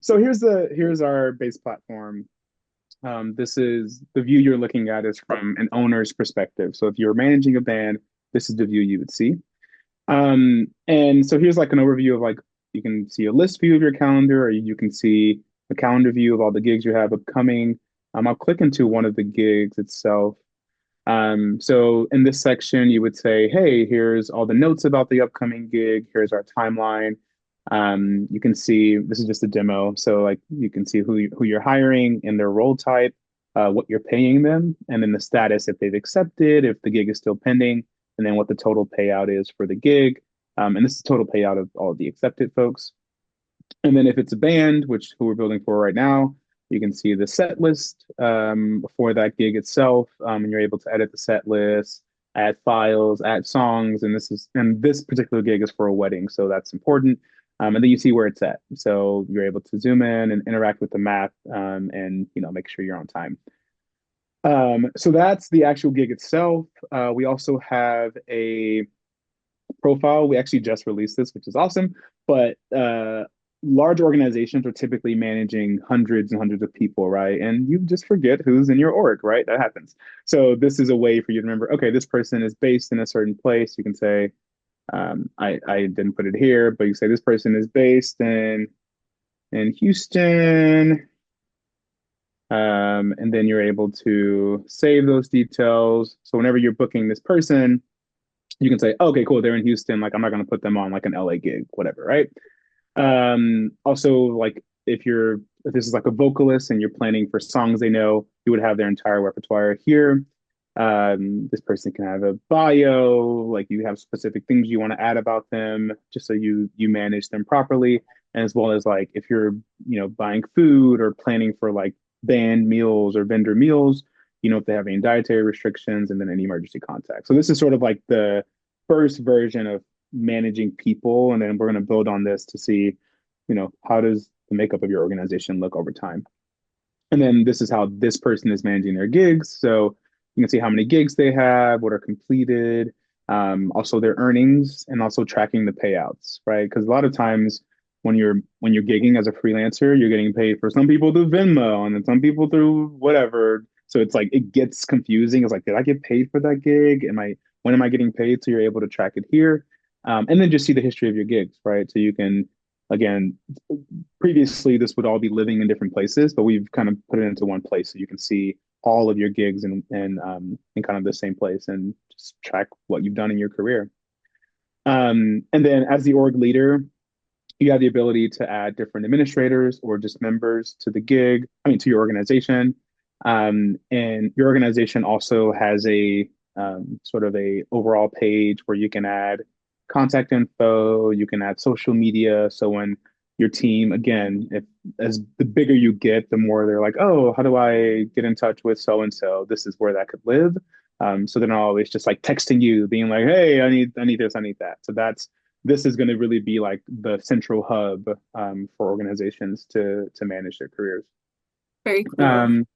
So here's our base platform. This is the view you're looking at is from an owner's perspective. So if you're managing a band, this is the view you would see. And so here's like an overview of like you can see a list view of your calendar, or you can see a calendar view of all the gigs you have upcoming. I'll click into one of the gigs itself. So in this section, you would say, hey, here's all the notes about the upcoming gig. Here's our timeline. You can see this is just a demo. So like you can see who you're hiring and their role type, what you're paying them, and then the status if they've accepted, if the gig is still pending, and then what the total payout is for the gig. And this is total payout of all of the accepted folks. And then if it's a band, which who we're building for right now, you can see the set list for that gig itself, and you're able to edit the set list, add files, add songs, and this particular gig is for a wedding, so that's important. And then you see where it's at, so you're able to zoom in and interact with the map, and make sure you're on time. So that's the actual gig itself. We also have a profile. We actually just released this, which is awesome. But large organizations are typically managing hundreds and hundreds of people, right? And you just forget who's in your org, right? That happens. So this is a way for you to remember, okay, this person is based in a certain place. You can say, I didn't put it here, but you say this person is based in Houston. And then you're able to save those details. So whenever you're booking this person, you can say, okay, cool, they're in Houston. Like, I'm not going to put them on like an LA gig, whatever, right? Also, like if this is like a vocalist and you're planning for songs they know, you would have their entire repertoire here. This person can have a bio, like you have specific things you want to add about them, just so you manage them properly. And as well as like if you're buying food or planning for like band meals or vendor meals, if they have any dietary restrictions, and then any emergency contact. So this is sort of like the first version of managing people, and then we're going to build on this to see, how does the makeup of your organization look over time. And then this is how this person is managing their gigs. So you can see how many gigs they have, what are completed, also their earnings, and also tracking the payouts, right? Because a lot of times when you're gigging as a freelancer, you're getting paid for some people through Venmo and then some people through whatever. So it's like it gets confusing. It's like, did I get paid for that gig? When am I getting paid? So you're able to track it here. And then just see the history of your gigs, right? So you can, again, previously this would all be living in different places, but we've kind of put it into one place so you can see all of your gigs in kind of the same place and just track what you've done in your career. And then as the org leader, you have the ability to add different administrators or just members to the gig, to your organization. And your organization also has a sort of a overall page where you can add contact info, you can add social media. So when your team, again, if as the bigger you get, the more they're like, oh, how do I get in touch with so and so? This is where that could live. So they're not always just like texting you, being like, hey, I need this, I need that. So this is going to really be like the central hub for organizations to manage their careers. Very cool. Um,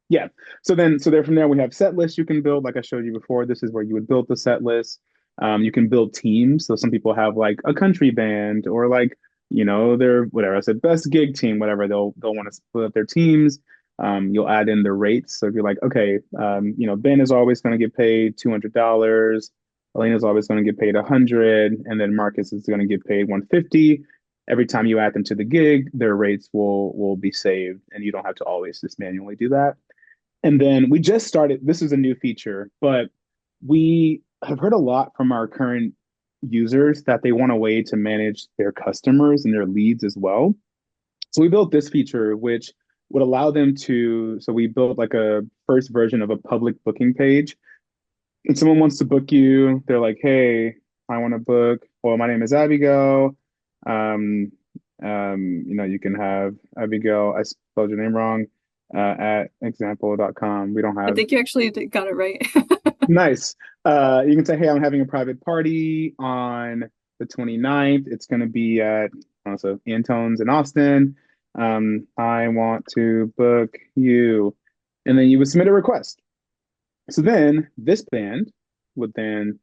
yeah. So there from there we have set lists you can build. Like I showed you before, this is where you would build the set list. You can build teams. So some people have like a country band or like their whatever I said best gig team, whatever they'll want to split up their teams. You'll add in the rates. So if you're like, okay, Ben is always going to get paid $200. Elena's always going to get paid 100, and then Marcus is going to get paid 150. Every time you add them to the gig, their rates will be saved, and you don't have to always just manually do that. And then we just started, this is a new feature, but we have heard a lot from our current users that they want a way to manage their customers and their leads as well. So we built this feature, which would allow them to, so we built like a first version of a public booking page. And someone wants to book you, they're like, hey, I want to book, well, my name is Abigail. Um, you can have Abigail, I spelled your name wrong, at example.com. We don't I have think you actually got it right. nice. You can say, hey, I'm having a private party on the 29th. It's going to be at also Antone's in Austin. I want to book you. And then you would submit a request. So then this band would then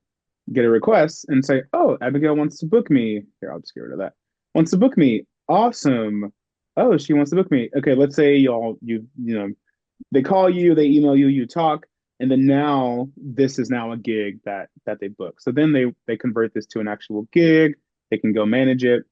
get a request and say, oh, Abigail wants to book me. Here, I'll just get rid of that. Wants to book me. Awesome. oh, she wants to book me. Okay, let's say they call you, they email you, you talk, and then now this is now a gig that they book. So then they convert this to an actual gig. They can go manage it,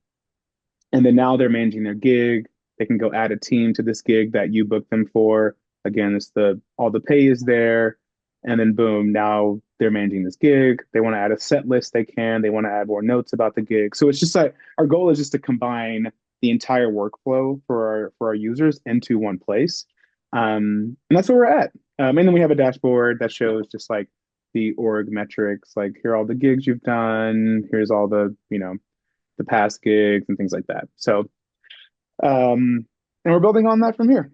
and then now they're managing their gig. They can go add a team to this gig that you booked them for. Again, it's the all the pay is there, and then boom, now they're managing this gig. They want to add a set list, they can. They want to add more notes about the gig. So it's just like our goal is just to combine the entire workflow for our users into one place, and that's where we're at. And then we have a dashboard that shows just like the org metrics, like here are all the gigs you've done. Here's all the past gigs and things like that. So, and we're building on that from here.